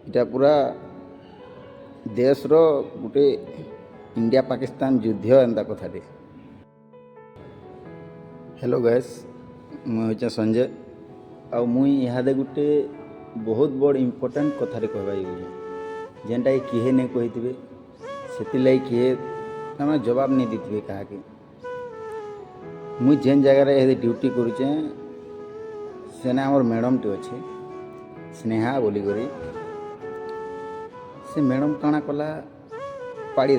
इटा पूरा देश रो गोटे इंडिया पाकिस्तान युद्ध एंता कथाटे। हेलो गैस, मुझे संजय आ मुई इहादे गोटे बहुत बड़ इम्पोर्टाट कथाटे कहबा जाऊँ जेनटा किए नहीं कही से किए तमें जवाब नहीं देते क्या मुई जेन जगह ड्यूटी करुचे सेने आमर मैडम टे अच्छे स्नेहा बोलिकी से मैडम काଣା कला पाड़ी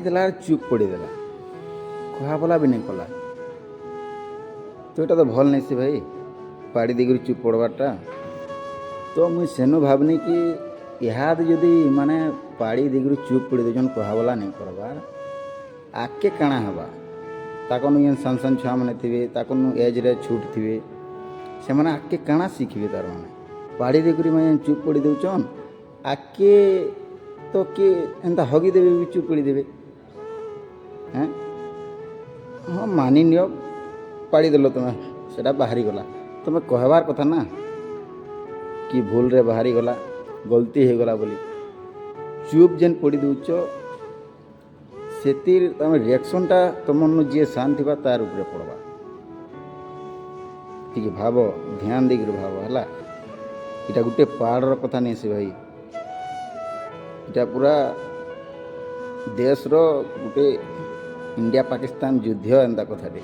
देला चुप पड़ीदेला कहा बोला भी नहीं कला। तो ये तो भल नहीं से भाई पाड़ी देकर चुप पड़वाटा। तो मुई सेनु भावनी कि इहाद जदि माने पाड़ी देकर चुप पड़ी देजन कहा बोला नहीं करबार आगे काଣା हवा ताकन ये सान सान छुआ मैंने थे ताकन एज रे छूट थे से मैंने आगे काଣା शिखे तार मैंने पाड़ी देकर मैं चुप पड़ी देउछन आगे तो किए एंता हगी देवे भी चुप पड़ी देवे हैं। हाँ मानि नियो पाड़ी देलो तुम्हें सेटा बाहरी गला तुम्हें कहबार कथा ना कि भूल रे बाहरी गला गलती हो गला बोली चुप जेन पड़ी दउच सेतिर तम रिएक्शनटा तुम जी शांत थी तार उपरे पड़वा ठीक भाव ध्यान देकर भाव है इटा गोटे पहाड़ कथा नहीं से भाई इटा पूरा देश रो गोटे इंडिया पाकिस्तान युद्ध एंता कथाटे।